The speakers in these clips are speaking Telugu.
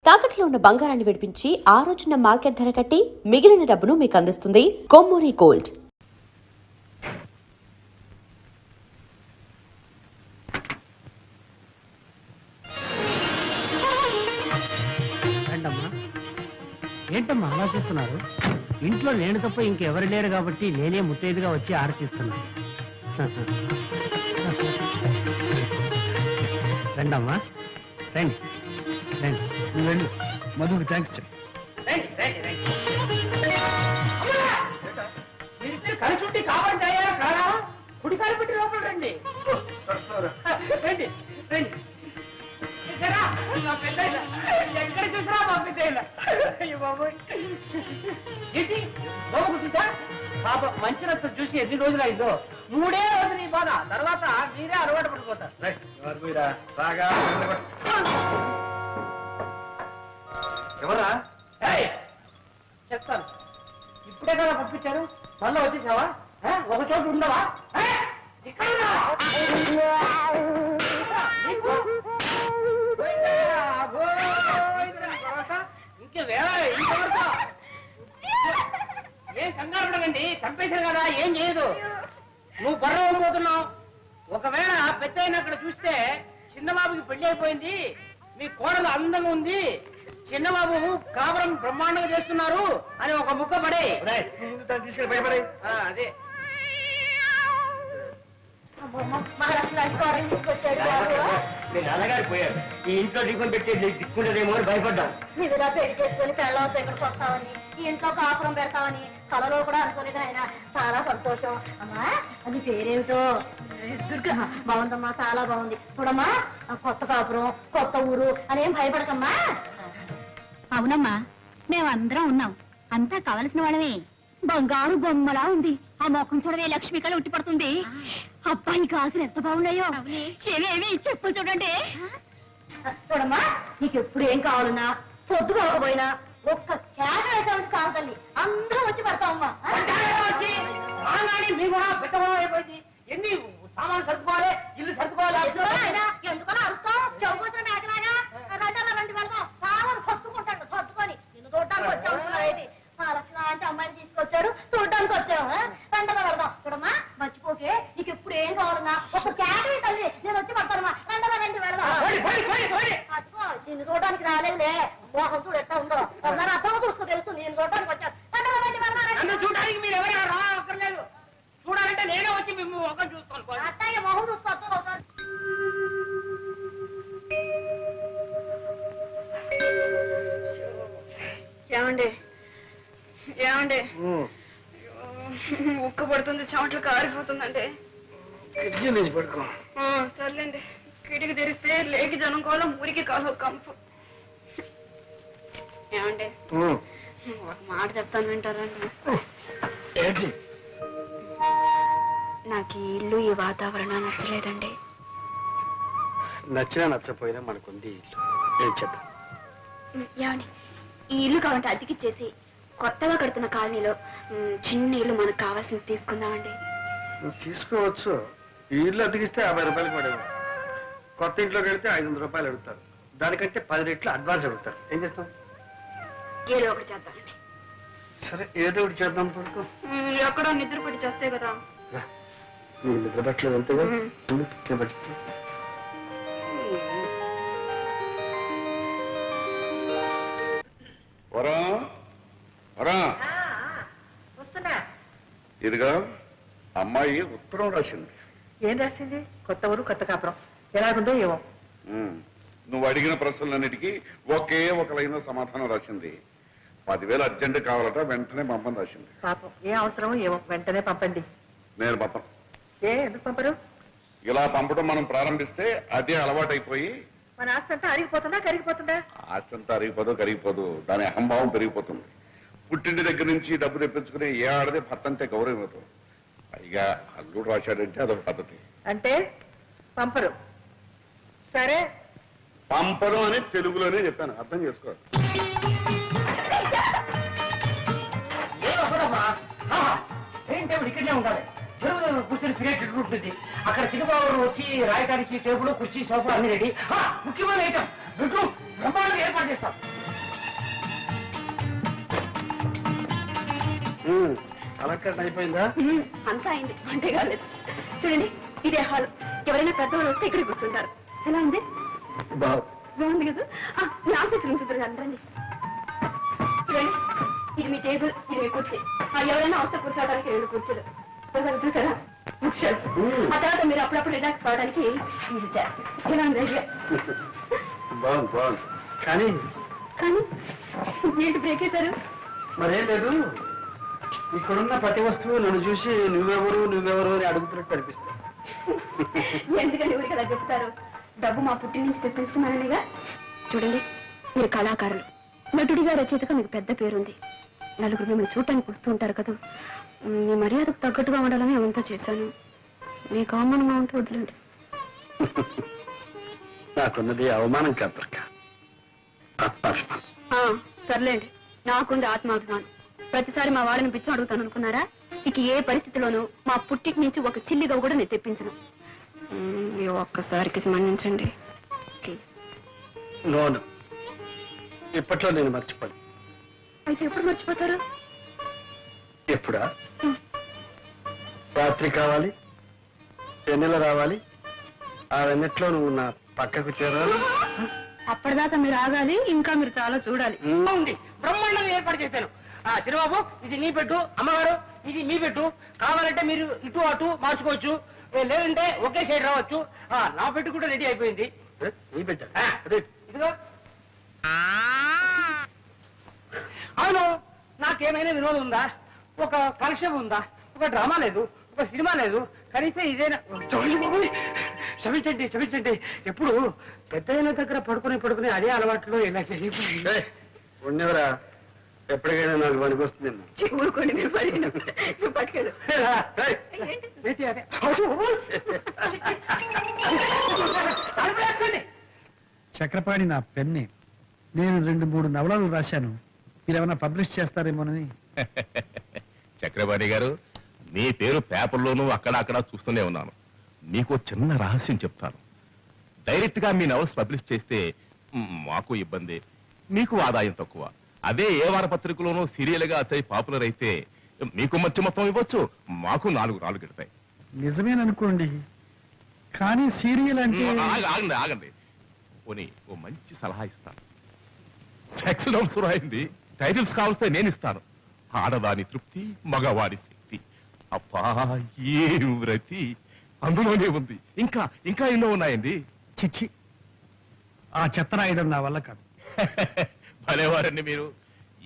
తాకట్లో ఉన్న బంగారాన్ని విడిపించి ఆ రోజున మార్కెట్ ధర కట్టి మిగిలిన డబ్బును మీకు అందిస్తుంది కొమ్మూరి గోల్డ్. ఏంటమ్మా ఆలోచిస్తున్నారు? ఇంట్లో నేను తప్ప ఇంకెవరు లేరు కాబట్టి నేనే ముత్తైదుగా వచ్చి ఆరతిస్తున్నాను. రండమ్మా, రండి రండి. నువ్వు వెళ్ళు, మధుకి థ్యాంక్స్ చెప్పు. కలుచుంటే కావంటాయా కారా? కుడి కాలు పెట్టి లోపల రండి. రండి రండి. ఎక్కడ చూసినా మా పెద్ద ఏంటి బాబు చూసా పాప మంచి రక్తం చూసి ఎన్ని రోజులు అయిందో. 3 రోజులు నీ బాధ, తర్వాత మీరే అలవాటు పడిపోతారు. ఎవరా? చెప్తాను. ఇప్పుడే కదా పంపించారు, మళ్ళీ వచ్చేసావా? ఒక చోటు ఉండవా? ఏం కంగారు పడకండి, చంపేశారు కదా, ఏం చేయదు. నువ్వు బర్రవపోతున్నావు. ఒకవేళ పెద్ద అయిన అక్కడ చూస్తే చిన్నబాబుకి పెళ్లి అయిపోయింది, మీ కోడలు అందంగా ఉంది, చిన్నబాబు కాపురం బ్రహ్మాండంగా చేస్తున్నారు అని ఒక ముక్క పడే తీసుకెళ్ళి భయపడే. అదే నేను అన్నగారు పోయారు, ఈ ఇంట్లో దీపం పెట్టే దిక్కుండదేమో అని భయపడ్డాం. నిధులా పెళ్లి చేసుకుని పెళ్ళం దగ్గరకు వస్తామని, ఈ ఇంట్లో కాపురం పెడతామని కలలో కూడా అనుకోలేదు ఆయన. చాలా సంతోషం. అమ్మా అది పేరేమిటో? బాగుందమ్మా, చాలా బాగుంది. చూడమ్మా, కొత్త కాపురం, కొత్త ఊరు అనేం భయపడకమ్మా. అవునమ్మా, మేమందరం ఉన్నాం, అంతా కావలసిన వాళ్ళమే. బంగారు బొమ్మలా ఉంది. ఆ మొఖం చూడవే, లక్ష్మి కళ ఉట్టి పడుతుంది. అబ్బాయి కాసులు ఎంత బాగున్నాయో. ఏమేమి చెప్పు చూడండి. చూడమ్మా, నీకు ఎప్పుడు ఏం కావాలన్నా, పొద్దు కాకపోయినా ఒక్క కేక వేసామని కాదు తల్లి, అందరూ వచ్చి పడతామమ్మా. అయిపోయింది. ఎన్ని సామాన్ సర్దుకోవాలి, ఇల్లు సర్దుకోవాలి. ఎందుకలా అరుస్తావు? చౌకోసం మేకలాగా రండి వెళ్తాం. సామాన్ సర్దుకుంటాడు, సర్దుకొని నిన్ను చూడటానికి వచ్చావు. లక్ష్మణ అంటే అమ్మాయిని తీసుకొచ్చాడు, చూడటానికి వచ్చావు. వెంటనే పెడదాం. చూడమ్మా, మర్చిపోకే, నీకు ఎప్పుడు ఏం కావాలన్నా ఒక కేటవి తల్లి, నేను వచ్చి పడతానమ్మా. వెంటనే రండి వెళదాం. అదిగో నిన్ను చూడడానికి రాలేదులే, మోహం చూడు ఎట్టా ఉందో. ఒకసారి అర్థం చూసుకో, తెలుసు నేను చూడటానికి వచ్చాను. వెంటనే రండి వెళదాం. చూడడానికి మీరు ఎవరైనా రాక్కర్లేదు, చూడాలంటే నేనే వచ్చి మేము ఒకటి చూస్తాను. అత్తయ్య మొహం చూసుకోవచ్చు ఒకసారి. ఏమండి ఏమండి, ఉక్క పడుతుంది, చెమటలు కారిపోతుందండి. పడుకో. సర్లేండి, కిటికి తెరిస్తే లేకి జనం కాలం, ఊరికి కాలం కంపు. ఏమండి ఒక మాట చెప్తాను, వింటారండి? నాకు ఈ ఇల్లు, ఈ వాతావరణం నచ్చలేదండి. నచ్చినా నచ్చపోయినా మనకుంది ఇల్లు, ఏం చేద్దాం? ఏమండి, ఈ ఇల్లు కావాలంటే అతికిచ్చేసి కొత్తగా కడుతున్న కాలనీలో చిన్న ఇల్లు మనకు కావాల్సింది తీసుకుందామండి. తీసుకోవచ్చు. ఈ ఇల్లు అతికిస్తే 50 రూపాయలు పడేవాడు, కొత్త ఇంట్లో కడితే 500 రూపాయలు అడుగుతారు. దానికంటే 10 రెట్లు అడ్వాన్స్ అడుగుతారు. ఏం చేస్తాం? ఏదో ఒకటి చేద్దామండి. సరే, ఏదో ఒకటి చేద్దాం. పడుకో. ఎక్కడో నిద్ర పడి చేస్తే కదా. నీకు నిద్ర పట్టలేదు అంతేగా? పట్టిస్తా. వస్తున్నా. ఇదిగా అమ్మాయి ఉత్తరం రాసింది. ఏం రాసింది? కొత్త ఊరు, కొత్త కాపురం, ఎలాగుందో ఏమో. నువ్వు అడిగిన ప్రశ్నలన్నిటికీ ఒకే ఒక లైన్ సమాధానం రాసింది. 10,000 అర్జెంట్ కావాలట, వెంటనే పంపని రాసింది. పాపం, ఏ అవసరమో ఏమో, వెంటనే పంపండి. నేను పంపను. ఎందుకు పంపరు? ఇలా పంపడం మనం ప్రారంభిస్తే అదే అలవాటైపోయి మన ఆస్తి అంతా అరిగిపోతుందా, కరిగిపోతుందా? ఆస్తి అంతా అరిగిపోదు, కరిగిపోదు, దాని అహంభావం పెరిగిపోతుంది. పుట్టింటి దగ్గర నుంచి డబ్బు తెప్పించుకుని ఏ ఆడదే భర్త అంటే గౌరవం ఇవ్వదు. పైగా అల్లుడు రాశాడంటే అదొక పద్ధతి. అంటే పంపరు. సరే, పంపరు అని తెలుగులోనే చెప్పాను, అర్థం చేసుకో. ఇక్కడనే ఉండాలి, కూర్చొని తినేటట్టు ఉంటుంది. అక్కడ చిన్నబాబు వచ్చి రాయడానికి టేబుల్, కుర్చీ, సోఫా అన్ని రెడీ. ముఖ్యమైన ఐటమ్ బెడ్రూమ్. బ్రహ్మాండంగా ఏర్పాటు చేస్తాం. అలంకరణ అయిపోయిందా? అంతా అయింది, అంటే కాలేదు. చూడండి, ఇదే హాల్. ఎవరైనా పెద్దవాళ్ళు వస్తే ఇక్కడ కూర్చుంటారు. ఎలా ఉంది? బాగుంది కదా? మీ ఆఫీస్ రూమ్ చూద్దరు రండి. చూడండి, ఇది మీ టేబుల్, ఇది మీ కుర్చీ. ఎవరైనా వస్తే కూర్చోవడానికి 2 కుర్చీలు చూసారా? ఆ తర్వాత మీరు అప్పుడప్పుడు రిలాక్స్ కావడానికి ఇది చేస్తారు. ఎలా ఉంది ఐడియా? బాగుంది బాగుంది. కానీ కానీ ఏంటి బ్రేక్ అవుతారు? మరేం లేదు, ఇక్కడున్న ప్రతి వస్తువు నన్ను చూసి నువ్వెవరు అని అడుగుతున్నట్టు అనిపిస్తుంది. ఎందుకంటే ఊరికి అలా చెప్తారు? డబ్బు మా పుట్టి నుంచి తెప్పించుకున్నాననిగా. చూడండి, మీరు కళాకారులు, నటుడిగా రచయితగా మీకు పెద్ద పేరుంది. నలుగురు మిమ్మల్ని చూడటానికి వస్తూ ఉంటారు కదా. మీ మర్యాదకు తగ్గట్టుగా ఉండాలని అవంతా చేశాను. మీకు అవమానంగా ఉంటే వదిలేండి. నాకున్నది అవమానం కాదు దుర్గా, ఆత్మాభిమానం. సర్లేండి, నాకుంది ఆత్మాభిమానం. ప్రతిసారి మా వాళ్ళని పిచ్చి అడుగుతాను అనుకున్నారా? ఇక ఏ పరిస్థితిలోనూ మా పుట్టికి నుంచి ఒక చిల్లిగా కూడా నేను తెప్పించను. ఈ ఒక్కసారికి మన్నించండి ప్లీజ్. నోను, ఇప్పట్లో నేను మర్చిపోను. అయితే ఎప్పుడు మర్చిపోతారు? ఎప్పుడా? రాత్రి కావాలి, వెన్నెల రావాలి, ఆ వెన్నెట్లో నువ్వు నా పక్కకు చేరాలి. అప్పటిదాకా మీరు ఆగాలి, ఇంకా మీరు చాలా చూడాలి. ఉంది, బ్రహ్మాండంగా ఏర్పాటు చేశాను. చిన్నబాబు, ఇది నీ పెట్టు. అమ్మగారు, ఇది మీ పెట్టు. కావాలంటే మీరు ఇటు అటు మార్చుకోవచ్చు, లేదంటే ఒకే సైడ్ రావచ్చు. నా పెట్టు కూడా రెడీ అయిపోయింది. నీ బిడ్డ ఇదిగో. అవును, నాకేమైనా వినోదం ఉందా? ఒక కలెక్షన్ ఉందా? ఒక డ్రామా లేదు, ఒక సినిమా లేదు, కనీసం ఇదేనా? క్షమించండి క్షమించండి. ఎప్పుడు పెద్ద దగ్గర పడుకుని అదే అలవాట్లో ఇలా చేయకుండా ఉండేవరా, ఎప్పటికైనా నాకు పనికొస్తుంది. ఊరుకోండి, మీరు పట్టుకెళ్ళు. చక్రపాణి నా పెన్నే. నేను 2-3 నవలలు రాశాను, మీరేమైనా పబ్లిష్ చేస్తారేమోనని. చక్రపాణి గారు, మీ పేరు పేపర్లోనూ అక్కడ చూస్తూనే ఉన్నాను. మీకు చిన్న రహస్యం చెప్తాను. డైరెక్ట్ గా మీ నవల్స్ పబ్లిష్ చేస్తే మాకు ఇబ్బంది, మీకు ఆదాయం తక్కువ. అదే ఏ వారపత్రికలోనూ సీరియల్ గా వచ్చాయి పాపులర్ అయితే మీకు మంచి మొత్తం ఇవ్వచ్చు, మాకు 4 రాళ్ళు గిడతాయి. నిజమేననుకోండి, కానీ సీరియల్ అంటే ఆగండి పోనీ ఓ మంచి సలహా ఇస్తాను. సెక్స్ నోట్స్ రాయింది, టైటిల్స్ కావస్తే నేను ఇస్తాను. ఆడదాని తృప్తి, మగవాడి శక్తి. అబ్బా, ఏ వ్రతి అందులోనే ఉంది. ఇంకా ఇంకా ఎన్నో ఉన్నాయండి. చిచ్చి, ఆ చెత్త రాయడం నా వల్ల కాదు. భలేవారండి మీరు.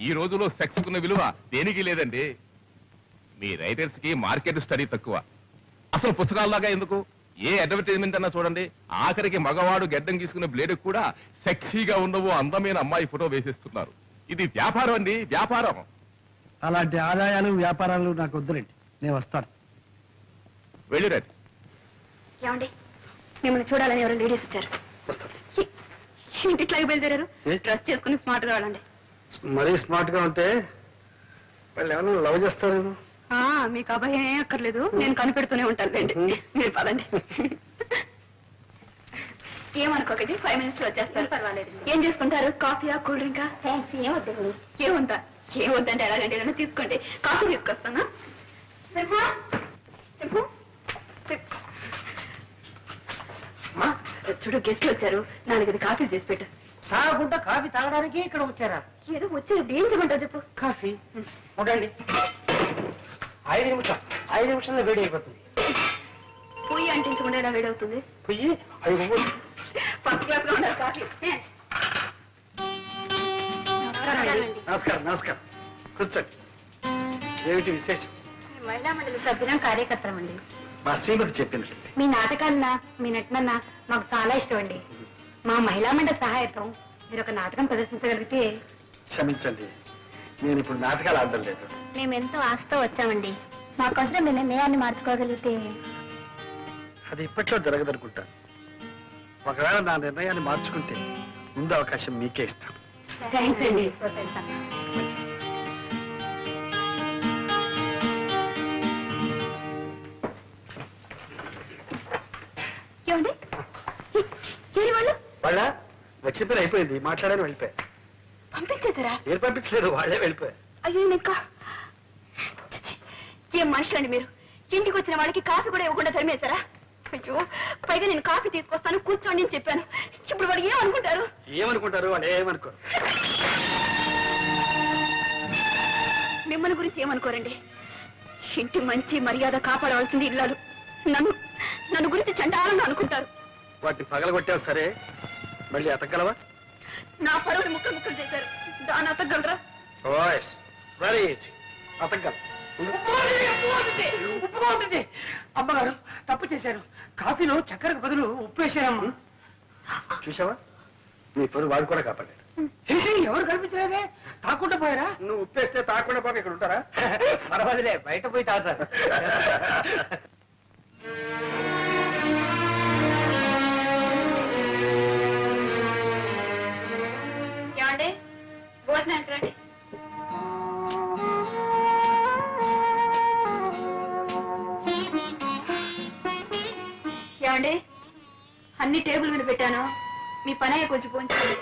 ఈ రోజులో సెక్స్ కున్న విలువ దేనికి లేదండి. మీ రైటర్స్ కి మార్కెట్ స్టడీ తక్కువ. అసలు పుస్తకాల్లాగా ఎందుకు, ఏ అడ్వర్టైజ్మెంట్ అన్నా చూడండి, ఆఖరికి మగవాడు గెడ్డం గీసుకునే బ్లేడ్ కూడా సెక్సీగా ఉండవు అందమైన అమ్మాయి ఫోటో వేసేస్తున్నారు. ఇది వ్యాపారం అండి, వ్యాపారం. అలాంటి ఆదాయాలు వ్యాపారాలు నాకు వద్దులేండి, నేను వస్తాను. వెళ్ళిరండి. ఏమండి, మిమ్మల్ని చూడాలని ఎవరు లేడీస్ వచ్చారు. ఇంటిట్లాగే బయలుదేరారు. డ్రెస్ చేసుకుని స్మార్ట్ గా వెళ్ళండి. మరీ స్మార్ట్ గా ఉంటే వాళ్ళు ఏమైనా లవ్ చేస్తారేమో. మీకు అభయం ఏం అక్కర్లేదు, నేను కనిపెడుతూనే ఉంటాను రండి. మీరు పదండి. ఏమనుకోకండి, 5 minutes లో వచ్చేస్తారు. పర్వాలేదు. ఏం చేసుకుంటారు? కాఫీయా, కూల్ డ్రింకా? థ్యాంక్స్. ఏమొద్దండి. ఏముందా? ఏమొద్దంటే ఎలాగంటే ఏదైనా తీసుకోండి. కాఫీ తీసుకొస్తానా? సింహ సింహు చూడు, గెస్ట్లు వచ్చారు. 4 కాఫీలు చేసి పెట్టు. తాగకుండా కాఫీ తాగడానికి ఇక్కడ వచ్చారా? ఏదో వచ్చారు, ఏం చేయమంటావు చెప్పు. కాఫీ ఉండండి. 5 నిమిషాల్లో వేడి అయిపోతుంది. పొయ్యి అంటించకుండా ఎలా వేడవుతుంది? పొయ్యి 5 నిమిషాలు. ఫస్ట్ క్లాస్ లో ఉండాలి కాఫీ. నమస్కారం నమస్కారం, కూర్చోండి. ఏమిటి విశేషం? మహిళా మండలి సభ్యులం, కార్యకర్తలం అండి. మా శ్రీమతి చెప్పింది. మీ నాటకాలన్నా మీ నటనన్నా మాకు చాలా ఇష్టం అండి. మా మహిళా మండలి సహాయతం మీరు ఒక నాటకం ప్రదర్శించగలిగితే. క్షమించండి, నేను ఇప్పుడు నాటకాలు ఆడడం లేదు. మేమెంతో ఆశతో వచ్చామండి. మాకోసం మీ నిర్ణయాన్ని మార్చుకోగలిగితే. అది ఇప్పట్లో జరగదనుకుంటా. ఒకవేళ నా నిర్ణయాన్ని మార్చుకుంటే ముందు అవకాశం మీకే ఇస్తాను. థ్యాంక్స్ అండి. ఏమండి, ఏరి వాళ్ళు వాళ్ళ వచ్చిన పని అయిపోయింది, మాట్లాడని వెళ్ళిపోయా. పంపించేశారా? నేను పంపించలేదు, వాళ్ళే వెళ్ళిపోయా. అయ్యో ఇంకా ఏం మనుషులండి మీరు? ఇంటికి వచ్చిన వాళ్ళకి కాఫీ కూడా ఇవ్వకుండా తరిమేశారా? అయ్యో, పైగా నేను కాఫీ తీసుకొస్తాను కూర్చోండి అని చెప్పాను. ఇప్పుడు వాడు ఏమనుకుంటారు? ఏమనుకుంటారు వాళ్ళు? ఏమనుకోరు. మిమ్మల్ని గురించి ఏమనుకోరండి. ఇంటి మంచి మర్యాద కాపాడవలసింది ఇల్లాలు. నన్ను నన్ను గురించి చండాలంగా అనుకుంటారు. వాటిని పగలగొట్టావు సరే, మళ్ళీ అతగలవా? నా పరువుని ముక్కలు ముక్కలు చేశారు, దాన్ని అతగలరా? ఓయ్ వెరీ ఈజీ, అతగల. ఉప్పు ఉంటుంది. అమ్మగారు తప్పు చేశారు. కాఫీలో చక్కెరకు బదులు ఉప్పు వేశారమ్మా. చూసావా, నీ పరువు వాడు కూడా కాపాడాడు. ఎవరు కనిపించలేదే, తాకుండా పోయారా? నువ్వు ఉప్పేస్తే తాకుండా పోక ఇక్కడ ఉంటారా? పర్వాలేదులే, బయట పోయి తాగుతారు. ఏమండి, భోజనానికి రండి. ఏమండి, అన్ని టేబుల్ మీద పెట్టాను, మీ పని అయ్యే కొంచెం పోంచండి.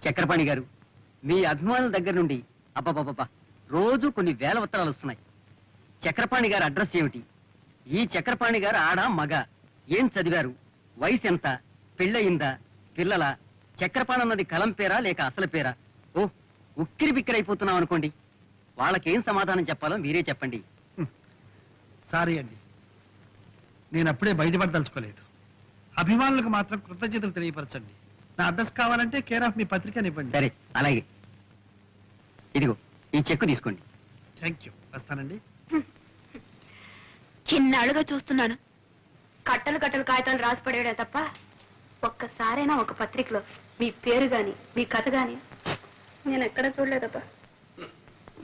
చక్రపాణి గారు, మీ అభిమానుల దగ్గర నుండి అబ్బబ్బబ్బా రోజు కొన్ని వేల ఉత్తరాలు వస్తున్నాయి. చక్రపాణి గారి అడ్రస్ ఏమిటి? ఈ చక్రపాణి గారు ఆడ మగ? ఏం చదివారు? వయసు ఎంత? పెళ్ళయిందా? పిల్లల? చక్రపాణి అన్నది కలం పేరా లేక అసలు పేరా? ఓ, ఉక్కిరి బిక్కిరైపోతున్నాం అనుకోండి. వాళ్ళకేం సమాధానం చెప్పాలో మీరే చెప్పండి. సారీ అండి, నేను అప్పుడే బయటపడదలుచుకోలేదు. అభిమానులకు మాత్రం కృతజ్ఞతలు తెలియపరచండి. నా అడ్రస్ కావాలంటే కేర్ ఆఫ్ మీ పత్రికనివ్వండి. సరే, అలాగే. ఇదిగో ఈ చెక్కు తీసుకోండి. థ్యాంక్ యూ, వస్తానండి. చిన్నాళ్ళుగా చూస్తున్నాను, కట్టలు కట్టలు కాగితాలు రాసి పడేయడే తప్ప ఒక్కసారైనా ఒక పత్రికలో మీ పేరు గాని మీ కథ గాని నేను ఎక్కడ చూడలేదప్ప.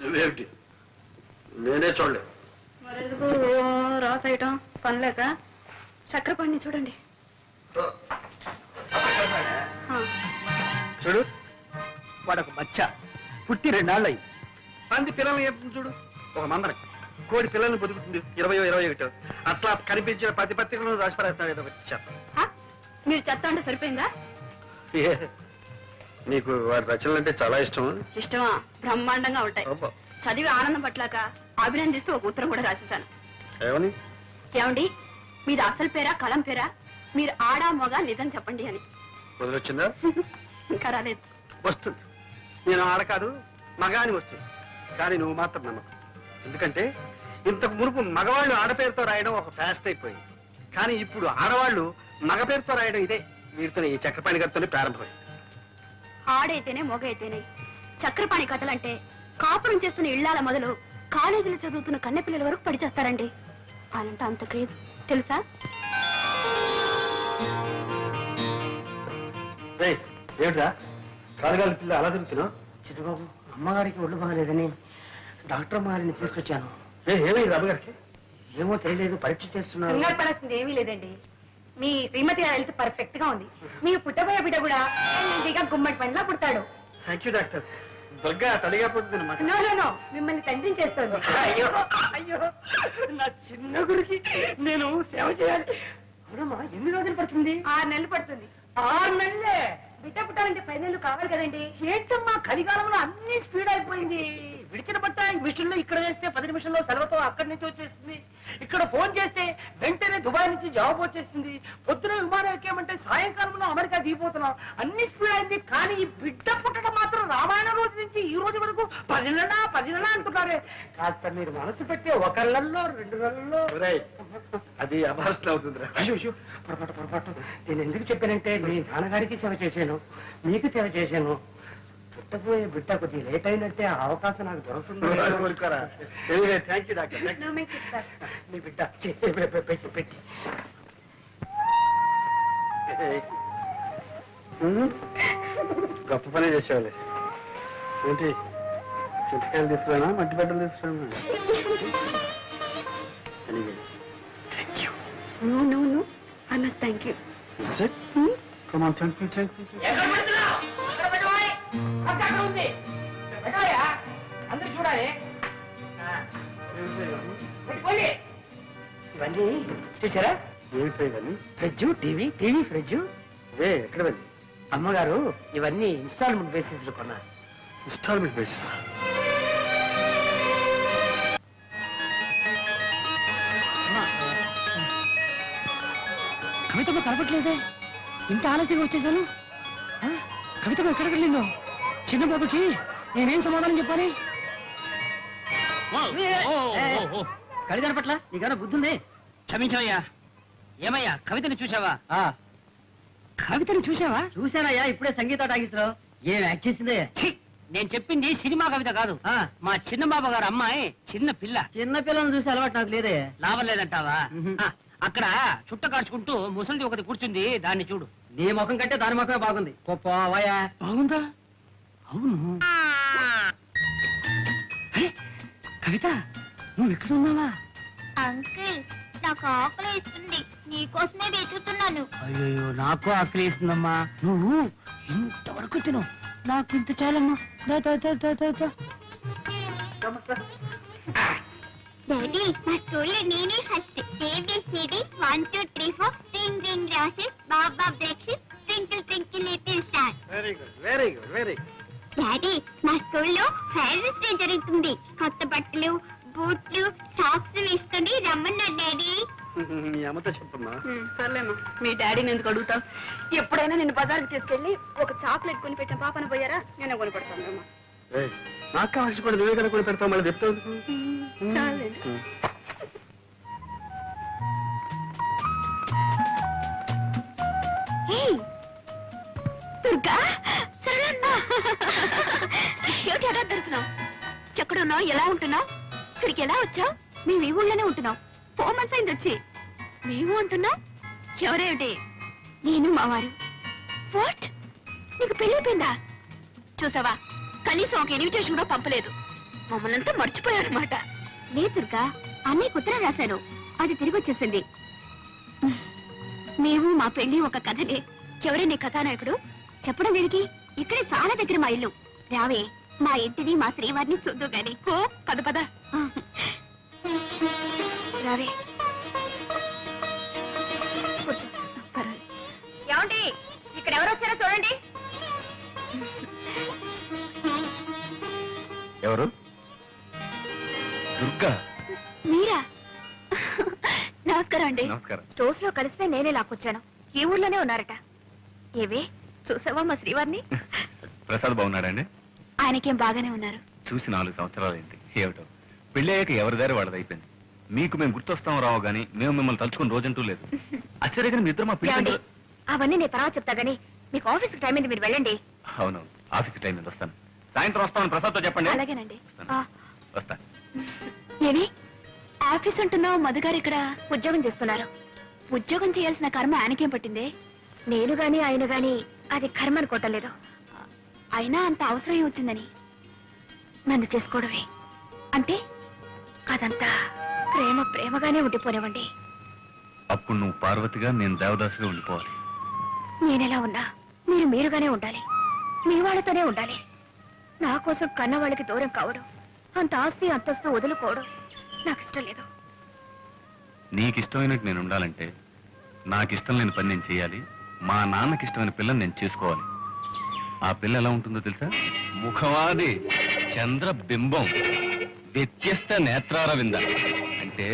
నువ్వేమిటి? నేనే చూడలేదు. మరెందుకు రాసేయటం పనిలేక? చక్రపాణిని చూడండి. చూడు, వాడొక బచ్చ పుట్టి 2 నాళ్ళు అయింది. పంది పిల్లల్ని చెప్తుంది చూడు, ఒక మందరం. కోడి పిల్లల్ని బతుకుతుంది 20-21. అట్లా కనిపించిన ప్రతి పత్రికలను రాసి పడేస్తాడు ఏదో బచ్చ. మీరు చెత్త అంటే సరిపోయిందా? నీకు వాడి రచనలు అంటే చాలా ఇష్టం. ఇష్టమా? బ్రహ్మాండంగా ఉంటాయి. అబ్బా. చదివి ఆనందం పట్లాక అభినందిస్తూ ఒక ఉత్తరం కూడా రాసేశాను. ఏమని? ఏమండి, మీది అసలు పేరా కలం పేరా? మీరు ఆడా మగ నిజం చెప్పండి అని. వదిలొచ్చిందా? ఇంకా రాలేదు. వస్తుంది. నేను ఆడ కాదు మగ అని వస్తుంది, కానీ నువ్వు మాత్రం నమ్మకం. ఎందుకంటే ఇంతకు మునుపు మగవాళ్ళు ఆడపేరుతో రాయడం ఒక ఫ్యాస్ట్ అయిపోయింది, కానీ ఇప్పుడు ఆడవాళ్ళు మగ పేరుతో రాయడం ఇదే వీరితో, ఈ చక్రపాణి గారితోనే ప్రారంభమైంది. ఆడైతేనే మొగ అయితేనే చక్రపాణి కథలంటే కాపురం చేస్తున్న ఇళ్లాల మొదలు కాలేజీలో చదువుతున్న కన్నెపిల్లల వరకు పడిచేస్తారండి. అలాంటి అంత క్రేజ్ తెలుసా? ఏమిట్రా కాలుగాలి పిల్ల అలా తిరుగుతున్నావు? చిట్టుబాబు, అమ్మగారికి ఒళ్ళు బాగలేదని డాక్టర్ అమ్మగారిని తీసుకొచ్చాను. ఏమైంది అమ్మగారికి? ఏమో తెలియలేదు, పరీక్ష చేస్తున్నారు. కంగారు పడాల్సింది ఏమీ లేదండి. మీ శ్రీమతి హెల్త్ పర్ఫెక్ట్ గా ఉంది. మీ పుట్టబోయే బిడ్డ కూడా హెల్తీగా గుమ్మడి పండ్లా పుడతాడు. Thank you doctor. దుర్గా తడిగా పోతుంది మాట. నో నో నో, మిమ్మల్ని తండ్రిని చేస్తుంది. అయ్యో అయ్యో, నా చిన్న గురికి నేను సేవ చేయాలి. అవునమ్మా, ఎన్ని రోజులు పడుతుంది? 6 నెలలు పడుతుంది. 6 నెలలే? బిడ్డ పుట్టాలంటే 10 నెలలు కావాలి కదండి. ఏంటమ్మా, కలికాలంలో అన్ని స్పీడ్ అయిపోయింది. విడిచిన బట్ట ఈ మిషన్ లో ఇక్కడ వేస్తే 10 నిమిషంలో సెలవుతో అక్కడి నుంచి వచ్చేస్తుంది. ఇక్కడ ఫోన్ చేస్తే వెంటనే దుబాయ్ నుంచి జవాబు వచ్చేస్తుంది. పొద్దున విమానం ఎక్కామంటే సాయంకాలంలో అమెరికా దిగిపోతున్నాం. అన్ని స్పీడ్ అయింది, కానీ ఈ బిడ్డ పుట్టడం మాత్రం రామాయణ రోజు నుంచి ఈ రోజు వరకు 10 నెలలా అంటున్నారే. కాస్త మీరు మనసు పెట్టి 1 నెలలో 2 నెలల్లో. అది అభాస్లో అవుతుందిరా. అయ్యో పొరపాటు. నేను ఎందుకు చెప్పానంటే, మీ నాన్నగారికి సేవ చేశాను, మీకు సేవ చేశాను. పుట్టబోయే బిడ్డ కొద్దిగా లేట్ అయినట్టే ఆ అవకాశం నాకు దొరుకుతుంది. Thank you doctor. No make it, sir. మీ బిడ్డ పెట్టి గొప్ప పని చేసేవాళ్ళే. ఏంటి చింతకాయలు తీసుకురానా మట్టి బట్టలు తీసుకురానా No. I must thank you. Come on, thank you. ఎక్కడ పెడుతున్నావు? అక్కడ పెట్టబోయ్. అక్కడ ఉంది. పెట్టబోయా? అందరూ చూడాలి. పెట్టుకోండి. ఇవన్నీ చూసారా? ఏమిటో ఇవన్నీ ఫ్రిడ్జ్, టీవీ, ఫ్రిడ్జ్. ఎక్కడ వెళ్ళి అమ్మగారు ఇవన్నీ ఇన్స్టాల్మెంట్ బేసిస్ లో కొన్నారు. ఇన్స్టాల్మెంట్ బేసిస్ కవితమ్మ కనపట్లేదే, ఇంత ఆలస్యంగా వచ్చేసాను. కవితమ్మ ఎక్కడికి వెళ్ళిందో? చిన్న బాబుకి నేనేం సమాధానం చెప్పాలి? కవి కనపట్ల నీకన్నా బుద్ధుంది. క్షమించవయ్యా. ఏమయ్యా కవితని చూసావా? కవితని చూసావా? చూశానయ్యా, ఇప్పుడే సంగీత టాకీస్లో. ఏం యాక్ట్ చేసిందే? నేను చెప్పింది సినిమా కవిత కాదు. మా చిన్న బాబు గారు అమ్మాయి చిన్న పిల్ల. చిన్న పిల్లని చూసి అలవాటు నాకు లేదే. లాభం లేదంటావా? అక్కడ చుట్ట కార్చుకుంటూ ముసలిది ఒకటి కూర్చుంది, దాన్ని చూడు. నీ ముఖం కంటే దాని ముఖమే బాగుంది. పోవాయా? బాగుందా? అవును. కవిత నువ్వు ఎక్కడ ఉన్నావా? అంకుల్, నాకు ఆకలి వేస్తుంది. నీకోసమే వెతుకుతున్నాను. అయ్యో నాకు ఆకలి వేస్తుందమ్మా. నువ్వు ఇంతవరకు తిను, నాకు ఇంత చాలమ్మా. డాడీ, మా స్కూల్లో నేనే first. ABCD 1 2 3 4 ring ring roses, బాబా breakfast, twinkle twinkle little star. Very good daddy, మా స్కూల్లో ఫైర్స్ డే జరుగుతుంది. కొత్త బట్టలు, బూట్లు, సాక్స్ వేసుకొని రమ్మన్నారు డాడీ. మీ అమ్మతో చెప్పమ్మా. సర్లేమ్మా, మీ డాడీని ఎందుకు అడుగుతావు? ఎప్పుడైనా నిన్ను బజార్కి తీసుకెళ్లి ఒక చాక్లెట్ కొని పెట్టిన పాపను పోయారా? నేనే కొని పెడతాను అమ్మా. నాకు కావాల్సి కూడా నువ్వే కదా కూడా పెడతావు, మళ్ళీ చెప్తావు. చాలండి. దుర్గా, సరేనా? ఏమిటి అలా దొరుకుతున్నావు? ఎక్కడున్నావు? ఎలా ఉంటున్నావు? ఇక్కడికి ఎలా వచ్చావు? మేము ఈ ఊళ్ళోనే ఉంటున్నాం. 4 months అయింది వచ్చి. మేము అంటున్నావు? ఎవరేమిటి? నేను మావారు. వాట్? నీకు పెళ్ళైపోయిందా? చూసావా, కనీసం ఒక ఇన్విటేషన్ కూడా పంపలేదు. మమ్మల్ని అంతా మర్చిపోయారన్నమాట. లేదు దుర్గా, అన్నయ్యకు ఉత్తరం రాశాను, అది తిరిగి వచ్చేసింది. మేము మా పెళ్లి ఒక కథలే. ఎవరే నీ కథానాయకుడు? చెప్పడం దేనికి? ఇక్కడే చాలా దగ్గర మా ఇల్లు. రావే, మా ఇంటిని మా శ్రీవారిని చూద్దు గాని. ఓ పద పద. రావే. ఏమండి, ఇక్కడ ఎవరు వచ్చారో చూడండి. ఎవరు? దుర్గా. మీరా? నమస్కారం అండి. నమస్కారం. స్టోర్స్ లో కలిస్తే నేనే లాక్కొచ్చాను. ఈ ఊర్లోనే ఉన్నారట. ఏవే, చూసావా మా శ్రీవారిని? ప్రసాద్ బాగున్నాడండి? ఆయనకేం బాగానే ఉన్నారు. చూసి 4 సంవత్సరాలైంది. ఏమిటో పెళ్లి అయ్యాక ఎవరి దారి వాళ్ళది అయిపోయింది. మీకు మేము గుర్తొస్తాం రావు గానీ మేము మిమ్మల్ని తలుచుకుని రోజంటూ లేదు. ఆశ్చర్యంగా మీ ఇద్దరు మా ఏమండి, పెళ్లి. అవన్నీ నేను తర్వాత చెప్తా గానీ మీకు ఆఫీస్ టైం అయింది, మీరు వెళ్ళండి. అవును, ఆఫీస్ టైం మీద వస్తాను. సాయంత్రం వస్తాను, ప్రసాద్తో చెప్పండి. అలాగేనండి. ఆ, వస్తా. ఏమి ఆఫీస్ అంటున్నావు? మధుగారు ఇక్కడ ఉద్యోగం చేస్తున్నారు. ఉద్యోగం చేయాల్సిన కర్మ ఆయనకేం పట్టిందే? నేను గాని ఆయన గాని అది కర్మ అనుకోవటం. అయినా అంత అవసరం ఏమొచ్చిందని నన్ను చేసుకోవడమే అంటే అదంతా ప్రేమగానే ఉండిపోనివ్వండి. అప్పుడు నువ్వు పార్వతిగా, నేను దేవదాసుగా ఉండిపోవాలి. నేనెలా ఉన్నా మీరుగానే ఉండాలి. మీ వాళ్ళతోనే ఉండాలి. నా కోసం కన్న వాళ్ళకి దూరం కావడం, అంత ఆస్తి అంతస్తు వదులుకోవడం నాకు ఇష్టం లేదు. నీకు ఇష్టమైనట్టు నేను ఉండాలంటే నాకు ఇష్టం లేని పని నేను చేయాలి. మా నాన్నకి ఇష్టమైన పిల్లని నేను చేసుకోవాలి. ఆ పిల్ల ఎలా ఉంటుందో తెలుసా? ముఖవాది చంద్రబింబం, వ్యత్యస్త నేత్రారవింద. అంటే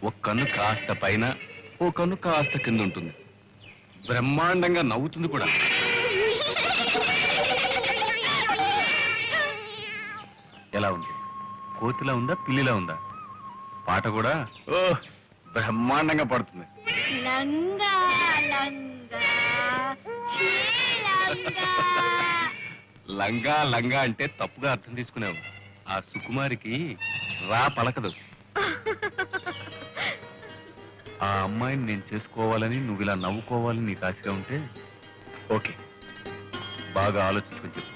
ఒక కన్ను కాస్త పైన, ఓ కన్ను కాస్త కింద ఉంటుంది. బ్రహ్మాండంగా నవ్వుతుంది కూడా. ఎలా ఉంది? కోతిలా ఉందా, పిల్లిలా ఉందా? పాట కూడా ఓ బ్రహ్మాండంగా పడుతుంది. లంగా లంగా లంగా లంగా అంటే తప్పుగా అర్థం తీసుకున్నావు. ఆ సుకుమారికి రా పలకదు. ఆ అమ్మాయిని నేను చేసుకోవాలని నువ్వు ఇలా నవ్వుకోవాలని నీకు ఆశగా ఉంటే ఓకే, బాగా ఆలోచించుకొని చెప్పు.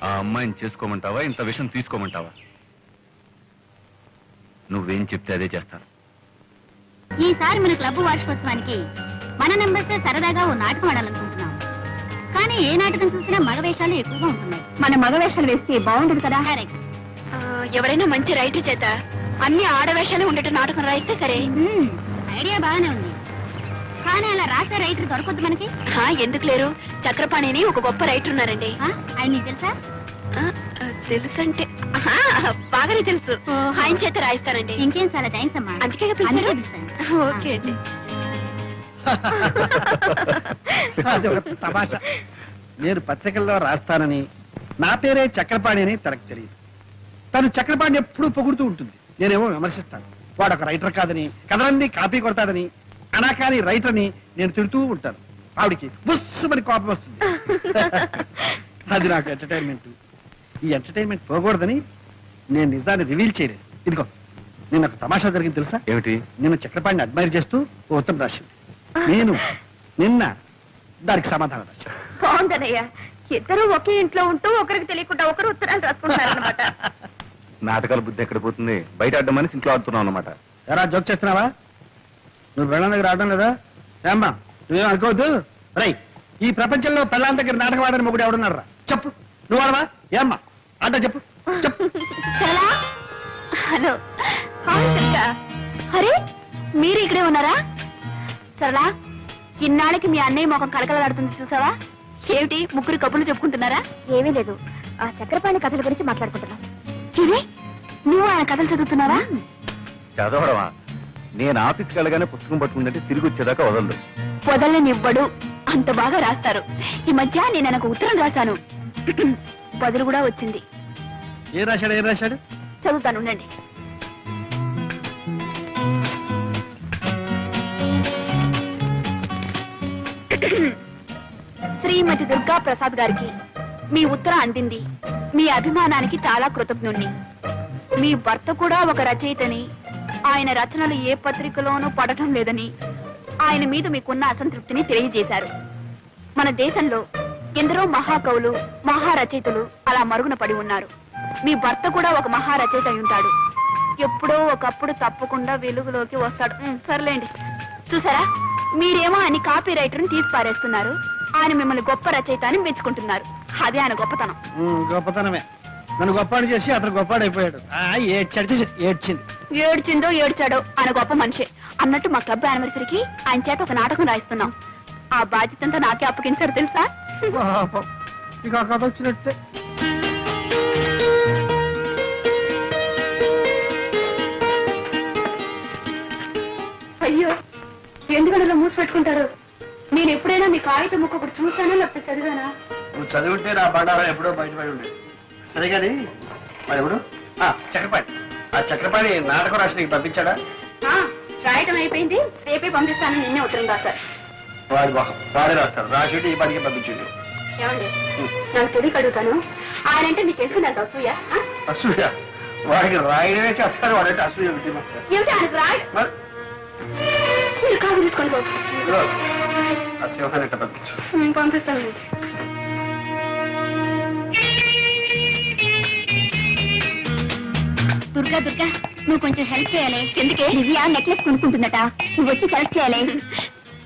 ఆ అమ్మాయిని చేసుకోమంటావా, ఇంత విషయం తీసుకోమంటావా? నువ్వేం చెప్తే అదే చేస్తాను. ఈసారి మన క్లబ్ వార్షికోత్సవానికి మన నంబర్స్ సరదాగా ఓ నాటకం ఆడాలనుకుంటున్నాం. కానీ ఏ నాటకం చూసినా మగ వేషాలు ఎక్కువగా ఉంటున్నాయి. మన మగ వేషాలు వేస్తే బాగుంటుంది కదా. ఎవరైనా మంచి రైటర్ చేత అన్ని ఆడవేషాలే ఉండేట నాటకం రాయిస్తే సరే. ఐడియా బాగానే ఉంది, కానీ అలా రాసే రైటర్ దొరకొద్దు మనకి. ఎందుకు లేరు? చక్రపాణిని ఒక గొప్ప రైటర్ ఉన్నారండి. ఆయన నీకు తెలుసా? తెలుసంటే బాగానే తెలుసు. ఆయన చేత రాయిస్తారండి. ఇంకేం చాలా థ్యాంక్స్ అమ్మా. అందుకే ఓకే అండి. అది ఒక తమాషా. నేను పత్రికల్లో రాస్తానని నా పేరే చక్రపాణి అని తనకు తెలియదు. తను చక్రపాణి ఎప్పుడూ పొగుడుతూ ఉంటుంది, నేనేమో విమర్శిస్తాను. వాడు ఒక రైటర్ కాదని, కథలన్నీ కాపీ కొడతాదని, అనాకాని రైటర్ని నేను తిడుతూ ఉంటాను. ఆవిడికి బుస్సుమని కోపం వస్తుంది. అది నాకు ఎంటర్టైన్మెంట్. ఈ ఎంటర్టైన్మెంట్ పోకూడదని నేను నిజాన్ని రివీల్ చేయలేదు. ఇదిగో నేను ఒక తమాషా జరిగింది తెలుసా? ఏమిటి? నేను చక్రపాణిని అడ్మైర్ చేస్తూ ఓ ఉత్తరం రాసింది. నేను నిన్న దానికి సమాధానం రాశాను. బాగుందనయ్యా, ఇద్దరు ఒకే ఇంట్లో ఉంటూ ఒకరికి తెలియకుండా ఒకరు ఉత్తరాలు రాసుకుంటారన్నమాట. నాటకాల బుద్ధి ఎక్కడ పోతుంది? బయట ఆడమని ఇంట్లో ఆడుతున్నావు అన్నమాట. ఎరా జోక్ చేస్తున్నావా? నువ్వు పెళ్ళాం దగ్గర ఆడడం లేదా? ఏమ్మా నువ్వేం అనుకోవద్దు. రై, ఈ ప్రపంచంలో పెళ్ళాం దగ్గర నాటకం ఆడని మొగుడు ఎవడున్నారా? చెప్పు. నువ్వు ఆడవా? ఏమ్మా ఆట చెప్పు చెప్పు. హలో, అరే మీరు ఇక్కడే ఉన్నారా? సరళా, ఇన్నాళ్ళకి మీ అన్నయ్య మొఖం కళకళలాడుతుంది చూసావా? ఏమిటి ముగ్గురు కబుర్లు చెప్పుకుంటున్నారా? ఏమీ లేదు, ఆ చక్రపాణి కథల గురించి మాట్లాడుకుంటున్నాం. ఇది నువ్వు ఆయన కథలు చదువుతున్నావా? చదవడమా? నేను ఆఫీస్కి వెళ్ళగానే పుస్తకం పట్టుకుంటే తిరిగి వచ్చేదాకా వదలదు. వదలనివ్వడు, అంత బాగా రాస్తారు. ఈ మధ్య నేను ఆయనకు ఉత్తరం రాశాను, బదులు కూడా వచ్చింది. ఏం రాశాడు? చదువుతాను, ఉండండి. శ్రీమతి దుర్గా ప్రసాద్ గారికి మీ ఉత్తరం అందింది. మీ అభిమానానికి చాలా కృతజ్ఞుణ్ణి. మీ భర్త కూడా ఒక రచయితని, ఆయన రచనలు ఏ పత్రికలోనూ పడటం లేదని, ఆయన మీద మీకున్న అసంతృప్తిని తెలియజేశారు. మన దేశంలో ఎందరో మహాకవులు, మహారచయితలు అలా మరుగున పడి ఉన్నారు. మీ భర్త కూడా ఒక మహారచయిత అయి ఉంటాడు. ఎప్పుడో ఒకప్పుడు తప్పకుండా వెలుగులోకి వస్తాడు. సర్లేండి. చూసారా, మీరేమో ఆయన కాపీ రైటర్ని తీసి పారేస్తున్నారు, ఆయన మిమ్మల్ని గొప్ప రచయిత అని మెచ్చుకుంటున్నారు. అదే ఆయన గొప్పతనం. గొప్పతనమే. నన్ను గొప్పాడు చేసి అతను గొప్పాడైపోయాడు. ఏడ్చింది. ఏడ్చిందో ఏడ్చాడో ఆయన గొప్ప మనిషి. అన్నట్టు మా క్లబ్ యానివర్సరీకి ఆయన చేత ఒక నాటకం రాయిస్తున్నాం. ఆ బాధ్యతంతా నాకే అప్పగించారు తెలుసా? ఇక కథ వచ్చినట్టే. అయ్యో, ఎందుకనలో మూసి పెట్టుకుంటారు? నేను ఎప్పుడైనా మీ కాగితం ముక్క ఒకటి చూసానా లేకపోతే చదివానా? నువ్వు చదివింటే నా బండారం ఎప్పుడో బయటపడి ఉండేది. సరే కానీ మరి ఎవడు? చక్రపాణి. ఆ చక్రపాణి నాటకం రాసి నీకు పంపించాడా? రాయటం అయిపోయింది, రేపే పంపిస్తానని నిన్నే ఉత్తరం రాశారు. వాడి మొహం వాడే రాస్తాడు. రాసి ఈ పనికి పంపించండి. ఏమండి, నాకు తెలియక అడుగుతాను, ఆయన అంటే మీకు ఎందుకు నాకు అసూయ? అసూయ? వాడికి రాయడమే చేస్తాడు, వాడంటే అసూయ ఏమిటి ఆయనకు రాయ? మీరు కాదు తీసుకొని పో. ఆ సింహాన్ని ఎట్లా పంపించు? పంపిస్తాను. దుర్గా నువ్వు కొంచెం హెల్ప్ చేయాలి. ఎందుకే? దివ్య నెక్లెస్ కొనుక్కుంటుందట, నువ్వు వచ్చి సెలెక్ట్ చేయాలి.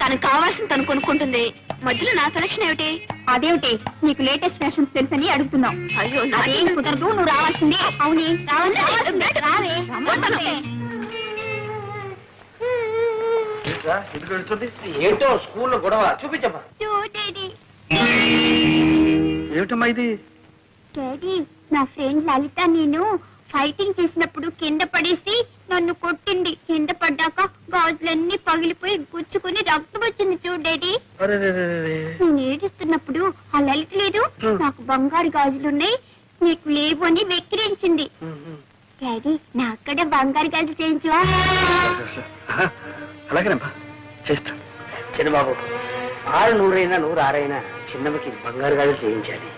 తనకు కావాల్సింది తను కొనుక్కుంటుంది, మధ్యలో నా సెలక్షన్ ఏమిటి? అదేమిటి, నీకు లేటెస్ట్ ఫ్యాషన్స్ తెలుసని అడుగుతున్నావు. అయ్యో, అదేం కుదరదు, నువ్వు రావాల్సిందే. అవునే రావే. ఎందుకు వెళ్తుంది? ఏంటో స్కూల్లో గొడవ. చూపించమ్మా. ఏమిటమ్మా ఇది? డాడీ, నా ఫ్రెండ్ లలిత నేను ఫైటింగ్ చేసినప్పుడు కింద పడేసి నన్ను కొట్టింది. కింద పడ్డాక గాజులన్నీ పగిలిపోయి గుచ్చుకుని రక్తం వచ్చింది చూడు డాడీ. నేను ఏడుస్తున్నప్పుడు ఆ లలిత లేదు, నాకు బంగారు గాజులున్నాయి నీకు లేవు అని వెక్కిరించింది. డాడీ, నా అక్కడ బంగారు గాజులు చేయించవా? అలాగేనమ్మా, చేస్తాను. చిన్నబాబు, 600 106 చిన్నమ్మకి బంగారు గాజులు చేయించాలి.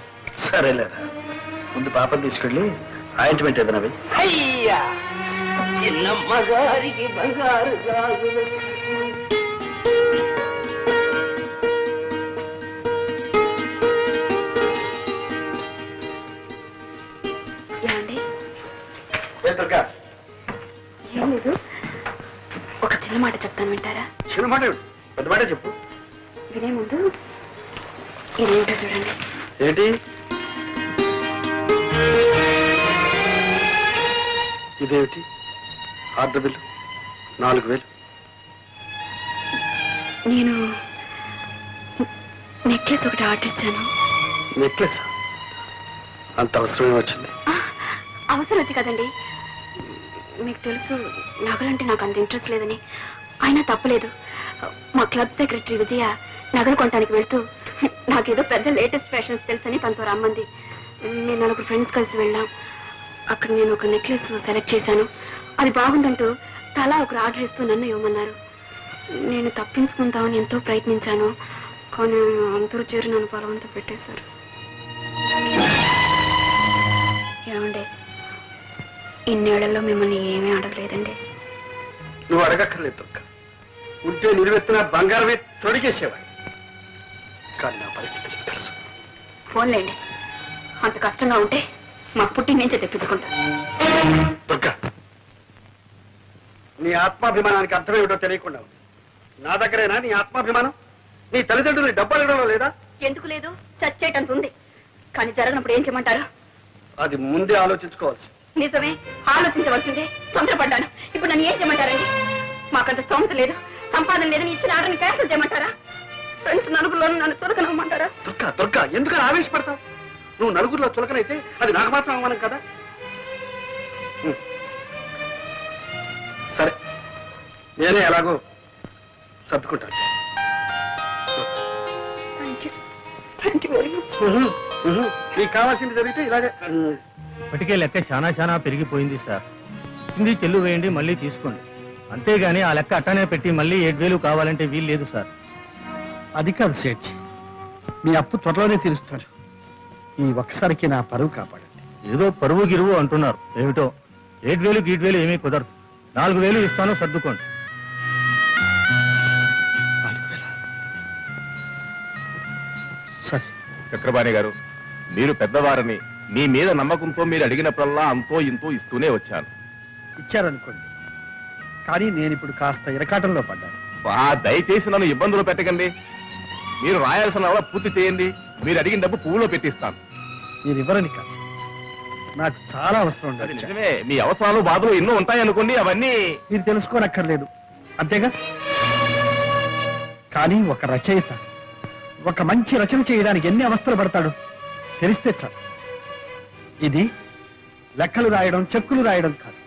సరేలేరా, ముందు పాపని తీసుకెళ్ళి ఆయింట్మెంట్ ఏదైనా వెయ్యి. అయ్యా, చిన్నమ్మ గారికి బంగారు గాజులు. ఏం లేదు, ఒక చిన్న మాట చెప్తాను, వింటారా? చిన్న మాట ఏమిటి? పెద్ద మాట చెప్పు. వినే ముందు ఇదేంటో చూడండి. ఏంటి ఇదేమిటి? Order bill 4000. నేను నెక్లెస్ ఒకటి ఆర్డర్ ఇచ్చాను. నెక్లెస్ అంత అవసరమే వచ్చింది? అవసరం వచ్చి కదండి, మీకు తెలుసు నగలంటే నాకు అంత ఇంట్రెస్ట్ లేదని. అయినా తప్పలేదు, మా క్లబ్ సెక్రటరీ విజయ నగలు కొనడానికి వెళ్తూ నాకేదో పెద్ద లేటెస్ట్ ఫ్యాషన్స్ తెలుసని తనతో రమ్మంది. నేను 4 ఫ్రెండ్స్ కలిసి వెళ్ళాం. అక్కడ నేను ఒక నెక్లెస్ సెలెక్ట్ చేశాను. అది బాగుందంటూ తలా ఒకరు ఆర్డర్ ఇస్తూ నన్ను ఇవ్వమన్నారు. నేను తప్పించుకుందామని ఎంతో ప్రయత్నించాను, కానీ అందరూ చేరి నన్ను బలవంతం పెట్టేశారు. ఏమండి, ఇన్నేళ్లలో మిమ్మల్ని ఏమీ అడగలేదండి. నువ్వు అడగక్కర్లేదు దుర్గ. ఉంటే నిలువెత్తిన బంగారమే తొడిగేసేవాడు. కానీ నా పరిస్థితి నీకు తెలుసు. ఫోన్లేండి, అంత కష్టంగా ఉంటే మా పుట్టి నుంచే తెప్పించుకుంటా. దుర్గ, నీ ఆత్మాభిమానానికి అర్థమేమిటో తెలియకుండా ఉంది. నా దగ్గరేనా నీ ఆత్మాభిమానం? నీ తల్లిదండ్రులు డబ్బు అడగడంలో లేదా? ఎందుకు లేదు, చచ్చేటంత ఉంది. కానీ జరగనప్పుడు ఏం చేయమంటారు? అది ముందే ఆలోచించుకోవాల్సి. నిజమే, ఆలోచించవలసిందే. తొందరపడ్డాను. ఇప్పుడు నన్ను ఏం చేయమంటారండి? మాకంత స్తోమత లేదు, సంపాదన లేదని ఇచ్చిన ఆర్డర్ని క్యాన్సిల్ చేయమంటారా? ఫ్రెండ్స్ నలుగురిలో నన్ను చులకనమ్మంటారా? దుర్గ దుర్గ, ఎందుకు ఆవేశపడతావు? నువ్వు నలుగురిలో చులకనైతే అది నాకు మాత్రం అవమానం కదా. సరే, నేనే ఎలాగో సర్దుకుంటాను. Thank you very much. నీకు కావాల్సింది జరిగితే ఇలాగే. ఇప్పటికే లెక్క చాలా పెరిగిపోయింది సార్. ఇచ్చింది చెల్లు వేయండి, మళ్ళీ తీసుకోండి. అంతేగాని ఆ లెక్క అట్టనే పెట్టి మళ్ళీ 7000 కావాలంటే వీలు లేదు సార్. అది కాదు సేఠ్, మీ అప్పు త్వరలోనే తీరుస్తారు. ఈ ఒక్కసారికి నా పరువు కాపాడండి. ఏదో పరువు గిరువు అంటున్నారు, ఏమిటో 7000 ఏమీ కుదరదు. 4000 ఇస్తాను, సర్దుకోండి. 4000. సరే. చక్రపాణి గారు, మీరు పెద్దవారని మీ మీద నమ్మకంతో మీరు అడిగినప్పుడల్లా అంతో ఇంతో ఇస్తూనే వచ్చాను. ఇచ్చారనుకోండి, కానీ నేను ఇప్పుడు కాస్త ఇరకాటంలో పడ్డాను. దయచేసి నన్ను ఇబ్బందులు పెట్టకండి. మీరు రాయాల్సిన అలా పూర్తి చేయండి. మీరు అడిగిన డబ్బు పువ్వులో పెట్టిస్తాను. మీరు ఇవ్వరని కాదు, నాకు చాలా అవసరం అది ఉండదు. నిజమే, మీ అవసరాలు బాధలు ఎన్నో ఉంటాయనుకోండి, అవన్నీ మీరు తెలుసుకోనక్కర్లేదు, అంతేగా? కానీ ఒక రచయిత ఒక మంచి రచన చేయడానికి ఎన్ని అవస్థలు పడతాడు తెలిస్తే చాలు. ఇది లెక్కలు రాయడం, చెక్కులు రాయడం కాదు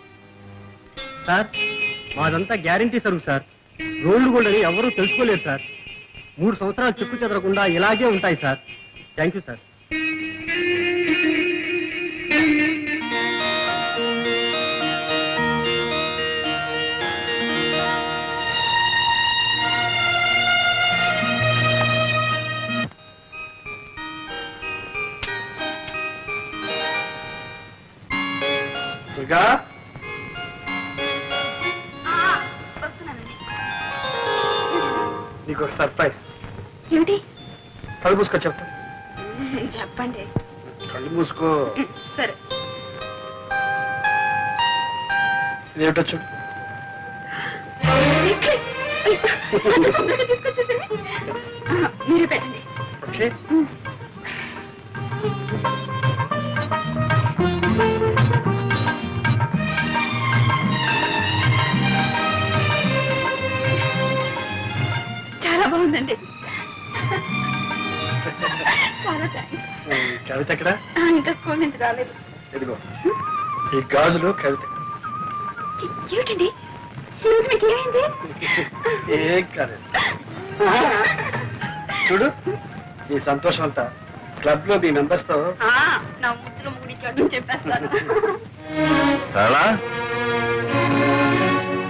సార్, మాదంతా గ్యారంటీ సరుకు సార్. రోడ్లు గోల్డ్ అని ఎవరూ తెలుసుకోలేరు సార్. 3 సంవత్సరాలు చెక్కు చెదరకుండా ఇలాగే ఉంటాయి sir. Thank you sir. Durga, వస్తున్నానండి. నీకు ఒక సర్ప్రైజ్. ఏమిటి? కళ్ళు మూసుకో చెప్తా. చెప్పండి. కళ్ళు మూసుకో. సరే. ఇదేమిటో చూడు. మీరు పెట్టండి. ఓకే. చాలా బాగుందండి. చాలా థ్యాంక్స్. కవిత ఎక్కడ? ఇంకా స్కూల్ నుంచి రాలేదు. ఇదిగో ఈ గాజులు కవిత. ఏమిటండి ఈరోజు మీకు ఏమైంది? ఏం కాదు. చూడు, ఈ సంతోషం అంతా క్లబ్ లో మీ మెంబర్స్ తో. నా ముద్దులు ముగిడిచాడు చెప్పేస్తాను. సరళా,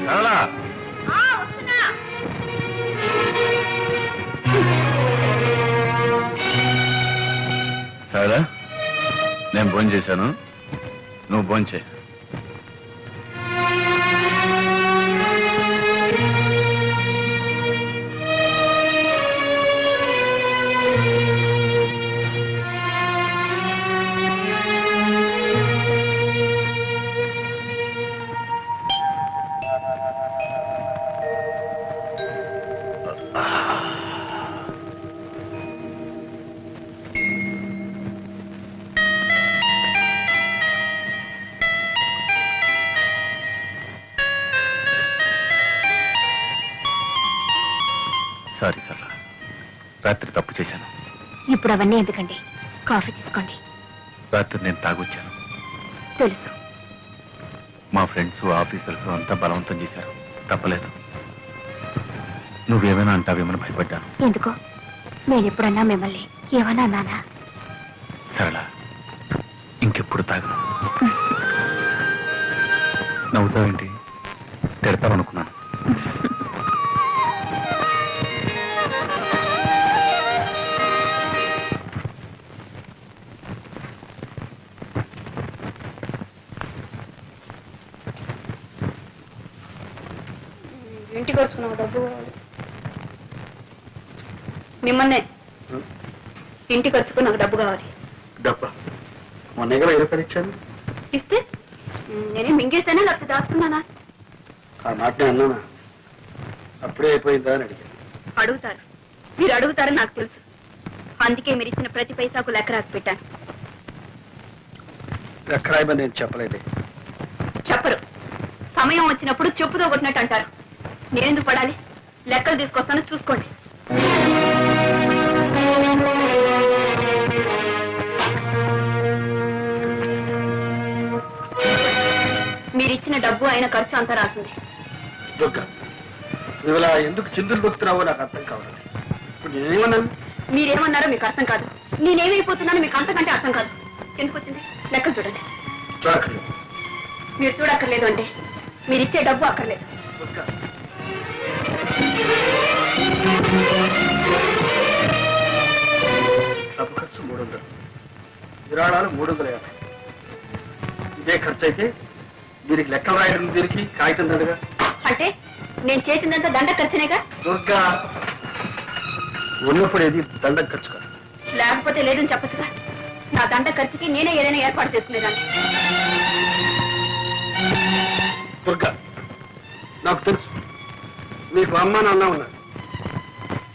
సరళా, వస్తున్నా. సరే, నేను భోజనం చేశాను, నువ్వు భోజనం చేయి. సారీ సరళ, రాత్రి తప్పు చేశాను. ఇప్పుడు అవన్నీ ఎందుకండి, కాఫీ తీసుకోండి. రాత్రి నేను తాగొచ్చాను. తెలుసు. మా ఫ్రెండ్స్ ఆఫీసర్స్ అంతా బలవంతం చేశారు, తప్పలేదు. నువ్వేమైనా అంటావేమని భయపడ్డాను. ఎందుకో నేను ఎప్పుడన్నా మిమ్మల్ని ఏమన్నా అన్నానా? సరళ, ఇంకెప్పుడు తాగను. నవ్వుతావేంటి? తిడతావనుకున్నాను. ఇంటికి వచ్చుకున్నావు డబ్బు మిమ్మల్నే. ఇంటికి వచ్చుకు నాకు డబ్బు కావాలి. డబ్బా మొన్న ఎగర 20 రూపాయలు ఇచ్చాను. ఇస్తే నేనే మింగేసానా లేకపోతే దాచుకున్నానా? ఆ మాటనే అన్నానా? అప్పుడే అయిపోయిందా అని అడిగాను. అడుగుతారు, మీరు అడుగుతారని నాకు తెలుసు. అందుకే మీరు ఇచ్చిన ప్రతి పైసాకు లెక్క రాసి పెట్టాను. ఎక్కరాయమని నేను చెప్పలేదే. చెప్పరు. సమయం వచ్చినప్పుడు చెప్పుతో కొట్టినట్టు అంటారు. నేనెందుకు పడాలి? లెక్కలు తీసుకొస్తాను, చూసుకోండి. మీరిచ్చిన డబ్బు అయిన ఖర్చు అంతా రాసింది. దుర్గా, నువ్వు ఇలా ఎందుకు చిందులు దొక్కుతున్నావో నాకు అర్థం కావాలి. ఇప్పుడు నేనేమన్నాను? మీరేమన్నారో మీకు అర్థం కాదు, నేనేమైపోతున్నానో మీకు అంతకంటే అర్థం కాదు. ఎందుకు వచ్చింది? లెక్కలు చూడండి. చూడక్కర్లేదు. మీరు చూడక్కర్లేదు అంటే మీరిచ్చే డబ్బు అక్కర్లేదు. దుర్గా, డబ్బు ఖర్చు 300, విరాళాలు 350. ఇదే ఖర్చు అయితే దీనికి లెక్కలు రాయడం దీనికి కాగితం దండగా. అంటే నేను చేసిందంతా దండ ఖర్చునేగా? దుర్గా, ఉన్నప్పుడు ఏది దండ ఖర్చు కాదు. లేకపోతే లేదని చెప్పచ్చుగా. నా దండ ఖర్చుకి నేనే ఏదైనా ఏర్పాటు చేసుకునేదాన్ని. దుర్గా, నాకు తెలుసు నీకు అమ్మ నాన్న ఉన్నారు.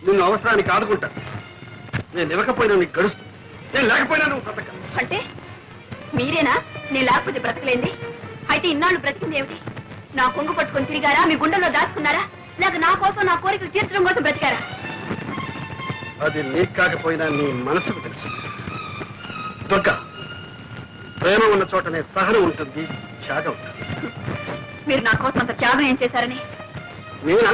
నిన్ను అవసరానికి ఆదుకుంటా. నేను ఇవ్వకపోయినా నీకు గడుస్తు, నేను లేకపోయినా నువ్వు బ్రతక. అంటే మీరేనా నేను లేకపోతే బ్రతకలేంది? అయితే ఇన్నాళ్ళు బ్రతికింది ఏమిటి? నా కొంగు పట్టుకొని తిరిగారా? మీ గుండెల్లో దాచుకున్నారా? లేక నా కోసం నా కోరికలు తీర్చడం కోసం బ్రతికారా? అది నీకు కాకపోయినా నీ మనసుకు తెలుసు. దుర్గా, ప్రేమ ఉన్న చోటనే సహనం ఉంటుంది, త్యాగం ఉంటుంది. మీరు నా కోసం అంత త్యాగం ఏం చేశారని? నేనా?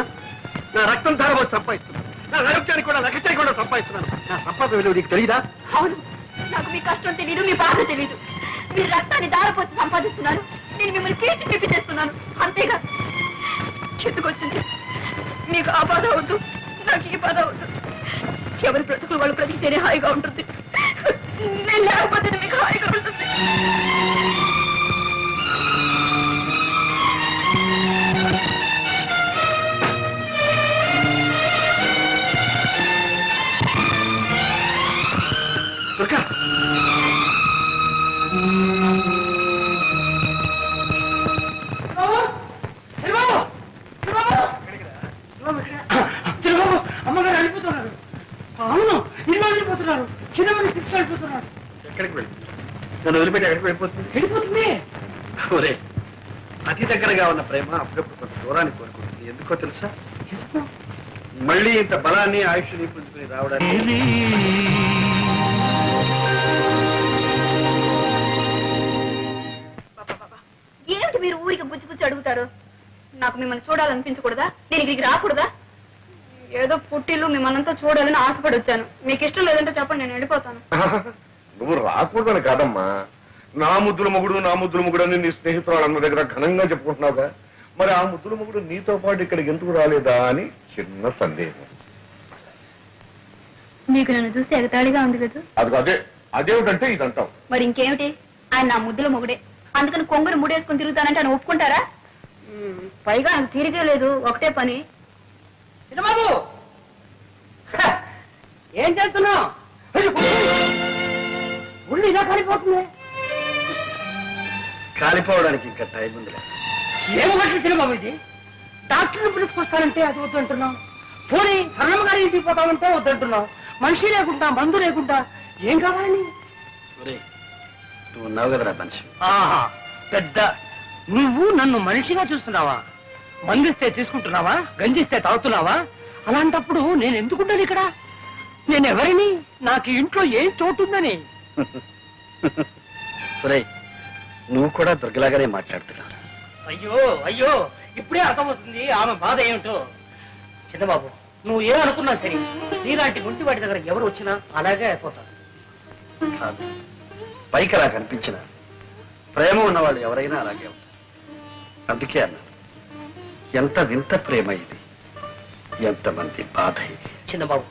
నా రక్తం ధారపోసి సంపాదిస్తున్నాను. నా ఆరోగ్యానికి కూడా లెక్క చేయకుండా సంపాదిస్తున్నాను. నా సంపాదన విలువ నీకు తెలియదా? అవును, నాకు మీ కష్టం తెలీదు, మీ బాధ తెలీదు. మీరు రక్తాన్ని దారపోసి సంపాదిస్తున్నారు, నేను మిమ్మల్ని పీచి పిప్పి చేస్తున్నాను, అంతేగా. చెట్టుకొచ్చింది. మీకు ఆ బాధ వద్దు, నాకు ఈ బాధ వద్దు. ఎవరి బ్రతుకులు వాళ్ళు బ్రతికితేనే హాయిగా ఉంటుంది. నేను లేకపోతే మీకు హాయిగా ఉంటుంది. దుర్గా, చిన్నబాబు, అమ్మగారు వెళ్ళిపోతున్నారు. అవును, ఇల్లు వెళ్ళిపోతున్నారు. చిన్నబాబు తీసుకెళ్ళిపోతున్నారు. ఎక్కడికి వెళ్ళి నన్ను వదిలిపెట్టి ఎక్కడికి వెళ్ళిపోతుంది? వెళ్ళిపోతుంది. ఒరే, అతి దగ్గరగా ఉన్న ప్రేమ అప్పుడప్పుడు కొంత దూరాన్ని కోరుకుంటుంది. ఎందుకో తెలుసా? మళ్ళీ ఇంత బలాన్ని ఆయుష్ని పుంజుకుని రావడానికి. ఏమిటి మీరు ఊరికి బుజ్జి అడుగుతారు? నాకు మిమ్మల్ని చూడాలనిపించకూడదా? నేను ఇక్కడికి రాకూడదా? ఏదో పుట్టిల్లు మిమ్మల్ని చూడాలని ఆశపడి వచ్చాను. మీకు ఇష్టం లేదంటే చెప్పండి, నేను వెళ్ళిపోతాను. నువ్వు రాకూడదని కాదమ్మా. నా ముద్దుల మొగుడు నా ముద్దుల మొగుడు అని నీ స్నేహితురాలు అన్న దగ్గర ఘనంగా చెప్పుకుంటున్నావుగా. మరి ఆ ముద్దుల మొగుడు నీతో పాటు ఇక్కడికి ఎందుకు రాలేదా అని చిన్న సందేహం. మీకు నన్ను చూస్తే ఎగతాళిగా ఉంది కదా? అదే అదేమిటంటే ఇదంటావు. మరి ఇంకేమిటి? ఆయన నా ముద్దుల మొగుడే, అందుకని కొంగుని ముడేసుకుని తిరుగుతానంటే ఆయన ఒప్పుకుంటారా? పైగా ఆయన తీరికే లేదు, ఒకటే పని. చిన్నబాబు, ఏం చేస్తున్నావు? ఒళ్ళు ఇలా కాలిపోతుంది. కాలిపోవడానికి ఇంకా టైం ఉందిలే. ఏం మాటలు చిన్నబాబు ఇది? డాక్టర్ని పిలుచుకొస్తానంటే అది వద్దంటున్నావు. పోనీ సరళమ్మ గారి ఇంటికి పోతామంటే వద్దంటున్నావు. మనిషి లేకుండా, మందు లేకుండా ఏం కావాలని? నువ్వు ఉన్నావు కదరా మనిషి. ఆహా, పెద్ద నువ్వు నన్ను మనిషిగా చూస్తున్నావా? మందిస్తే తీసుకుంటున్నావా? గంజిస్తే తాగుతున్నావా? అలాంటప్పుడు నేను ఎందుకుంటాను ఇక్కడ? నేను ఎవరిని? నాకు ఇంట్లో ఏం చోటుందని? ఒరేయ్, నువ్వు కూడా దుర్గలాగానే మాట్లాడుతున్నావు. అయ్యో అయ్యో, ఇప్పుడే అర్థమవుతుంది ఆమె బాధ ఏమిటో. చిన్నబాబు, నువ్వు ఏమనుకున్నా సరే, నీలాంటి గుంటివాడి దగ్గర ఎవరు వచ్చినా అలాగే అయిపోతారు. కాదు, పైకి అలా కనిపించిన ప్రేమ ఉన్నవాళ్ళు ఎవరైనా అలాగే ఉంటారు. అందుకే అన్నా, ఎంత వింత ప్రేమ ఇది, ఎంతమంది బాధ ఇది. చిన్నబాబు,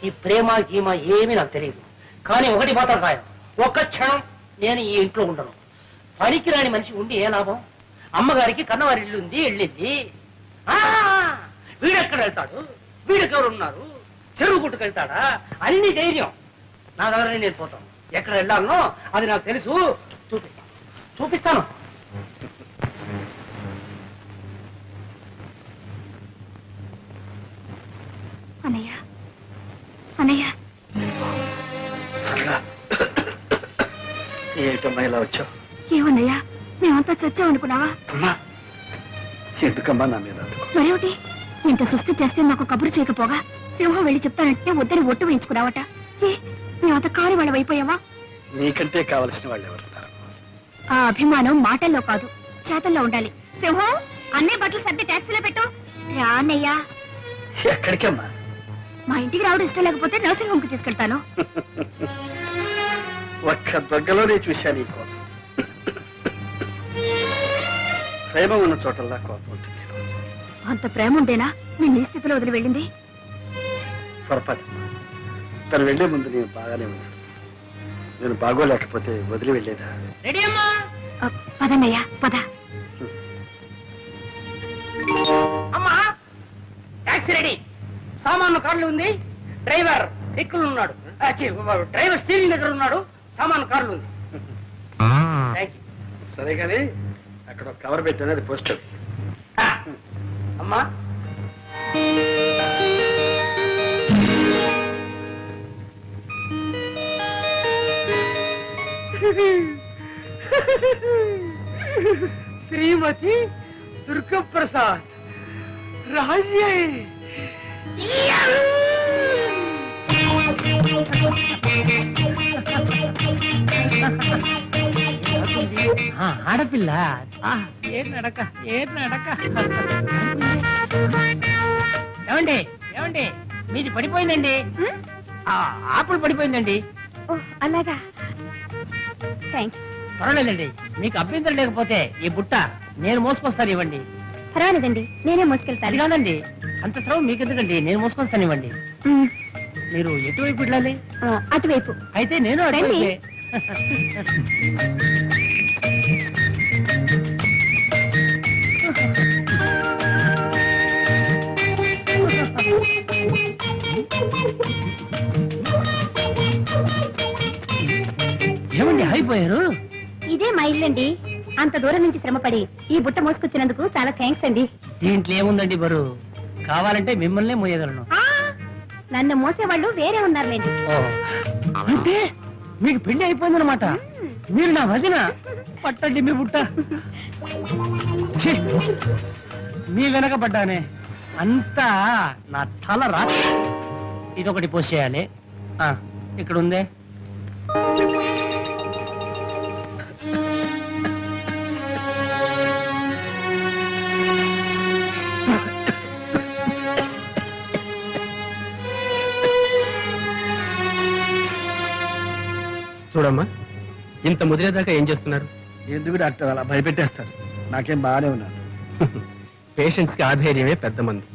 ఈ ప్రేమ గీమ ఏమీ నాకు తెలియదు. కానీ ఒకటి మాత్రం ఖాయం, ఒక్క క్షణం నేను ఈ ఇంట్లో ఉండను. పనికిరాని మనిషి ఉండి ఏ లాభం? అమ్మగారికి కన్నవారి ఇల్లు ఉంది, వెళ్ళింది. వీడెక్కడ వెళ్తాడు? వీడెవరు ఉన్నారు? చెరువు గుట్టుకెళ్తాడా? అన్ని ధైర్యం నా దగ్గర. నేను పోతాను. ఎక్కడ వెళ్ళాలనో అది నాకు తెలుసు. చూపిస్తాను. అన్నయ్య, అన్నయ్య, సరళ, ఏమిటమ్మా ఇలా వచ్చావు? ఏమన్నయ్యా, మేమంతా చచ్చాం అనుకున్నావా? అమ్మా, ఎందుకమ్మా నా మీద అందుకో? మరేమిటి, ఇంత సుస్థి చేస్తే నాకు కబురు చేయకపోగా సింహం వెళ్ళి చెప్తానంటే వద్దని ఒట్టు వేయించుకున్నావట. మేమంతా కారు వాళ్ళం అయిపోయావా? నీకంటే కావలసిన వాళ్ళు ఎవరున్నారు? ఆ అభిమానం మాటల్లో కాదు, చేతల్లో ఉండాలి. సింహం, అన్నీ బట్టలు సర్ది ట్యాక్సీలో పెట్టు. రా అన్నయ్యా. ఎక్కడికమ్మా? మా ఇంటికి రావడం ఇష్టం లేకపోతే నర్సింగ్ హోమ్ కి తీసుకెళ్తాను. ఒక్క దగ్గరలోనే చూశాను ఈ కోపం. ప్రేమ ఉన్న చోటల్లా కోపం ఉంటుంది. అంత ప్రేమ ఉంటేనా నేను ఈ స్థితిలో వదిలి వెళ్ళింది? పొరపాటు. తను వెళ్లే ముందు నేను బాగానే ఉన్నాను. నేను బాగోలేకపోతే వదిలి వెళ్ళేదా? రెడీ అమ్మా? పదన్నయ్యా, పద. అమ్మా, టాక్సీ రెడీ. సామాను కార్లు ఉంది. డ్రైవర్ దిక్కులు ఉన్నాడు. డ్రైవర్ స్టీరింగ్ దగ్గర ఉన్నాడు. సామాను కార్లు ఉంది. Thank you. సరే కానీ అక్కడ ఒక కవర్ పెట్టాను, అది పోస్ట్. అమ్మా, శ్రీమతి దుర్గప్రసాద్ రాజే. ఆడపిల్ల ఏ నడక, ఏ నడక. ఏమండి, ఏమండి, మీది పడిపోయిందండి. ఆపులు పడిపోయిందండి. అలాగా, థ్యాంక్స్. పర్వాలేదండి, మీకు అభ్యంతరం లేకపోతే ఈ బుట్ట నేను మోసుకొస్తాను, ఇవ్వండి. పర్వాలేదండి, నేనే మోసుకెళ్తాను. అది కాదండి, అంత శ్రమ మీకు ఎందుకండి, నేను మోసుకొస్తాను, ఇవ్వండి. మీరు ఎటువైపు వెళ్ళాలి? అటువైపు. అయితే నేను అటువైపే. ఏమండి అయిపోయారు? ఇదే మా ఇల్లండి. అంత దూరం నుంచి శ్రమపడి ఈ బుట్ట మోసుకొచ్చినందుకు చాలా థ్యాంక్స్ అండి. దీంట్లో ఏముందండి బరు, కావాలంటే మిమ్మల్నే మోయగలను. నన్ను మోసేవాళ్ళు వేరే ఉన్నారులేండి. అంటే మీకు పెళ్లి అయిపోయిందనమాట. మీరు నా వదిన. పట్టండి మీ బుట్ట. ఛీ, మీ వెనకబడ్డానే, అంతా నా తల రా. ఇదొకటి పోస్ట్ చేయాలి. ఇక్కడ ఉందే. చూడమ్మా, ఇంత ముదిరేదాకా ఏం చేస్తున్నారు? ఎందుకు డాక్టర్ అలా భయపెట్టేస్తారు? నాకేం బాగానే ఉన్నాను. పేషెంట్స్ కి ఆధైర్యమే పెద్ద మంది.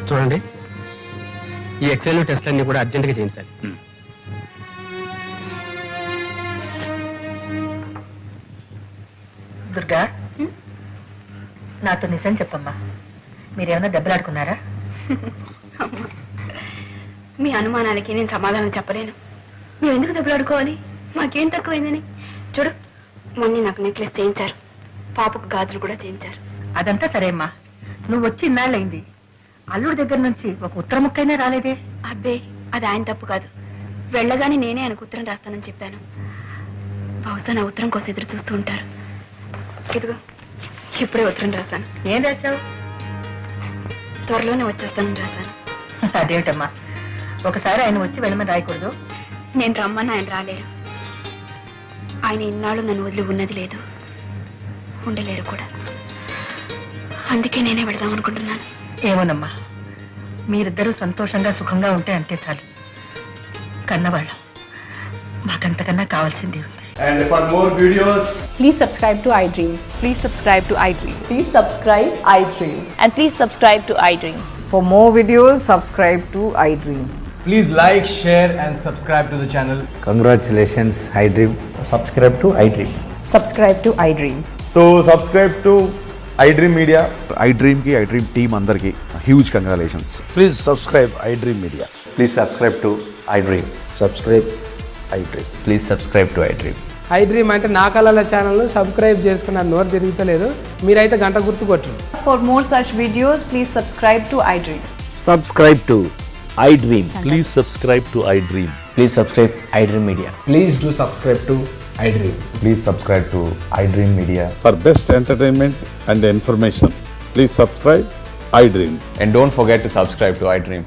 చూడండి, ఈ ఎక్స్రేలు టెస్ట్లన్నీ కూడా అర్జెంటుగా చేయించాలి. దుర్గా, నాతో నిజం చెప్పమ్మా, మీరేమన్నా దెబ్బలాడుకున్నారా? మీ అనుమానానికి నేను సమాధానం చెప్పలేను. మేము ఎందుకు దెబ్బలాడుకోవాలి? మాకేం తక్కువైందని. చూడు, మొన్న నాకు నెక్లెస్ చేయించారు, పాపకు గాజులు కూడా చేయించారు. అదంతా సరే అమ్మా, నువ్వు వచ్చి ఇన్నాళ్ళైంది. అల్లుడి దగ్గర నుంచి ఒక ఉత్తర ముక్కైనా రాలేదే? అబ్బే, అది ఆయన తప్పు కాదు. వెళ్ళగానే నేనే ఆయనకు ఉత్తరం రాస్తానని చెప్పాను. బహుశా నా ఉత్తరం కోసం ఎదురు చూస్తూ ఉంటారు. ఇదిగో ఇప్పుడే ఉత్తరం రాశాను. ఏం రాశావు? త్వరలోనే వచ్చేస్తానని రాశాను. అదేమిటమ్మా, ఒకసారి ఆయన వచ్చి వెళ్ళమని రాయకూడదు? నేను రమ్మని ఆయన రాలేరు. ఆయన ఇన్నాళ్ళు నన్ను వదిలి ఉన్నది లేదు, ఉండలేరు కూడా. అందుకే నేనే వెళదాం అనుకుంటున్నాను. ఏమోనమ్మా, మీరిద్దరూ సంతోషంగా సుఖంగా ఉంటే అంతే చాలు. కన్నవాళ్ళం, మాకంతకన్నా కావాల్సింది ఉంది. And for more videos, Please subscribe to iDream. Please subscribe to iDream. Please subscribe iDream. And please subscribe to iDream. For more videos, subscribe to iDream. please like, share and subscribe to the channel. Congratulations, iDream. Subscribe to iDream. Subscribe to iDream. So subscribe to iDream Media. iDream ki iDream team andarki huge congratulations. Please subscribe iDream Media. Please subscribe to iDream. Subscribe iDream. Please subscribe to iDream. iDream అంటే నా కళల ఛానల్ సబ్స్క్రైబ్ చేసుకున్న నోరు తిరుగుతలేదు. మీరైతే గంట గుర్తు కొట్టండి. For more such videos, please subscribe to iDream. Subscribe to iDream. Please subscribe to iDream. Please subscribe iDream Media. Please do subscribe to iDream. Please subscribe to iDream Media. For best entertainment and information, please subscribe iDream. And don't forget to subscribe to iDream.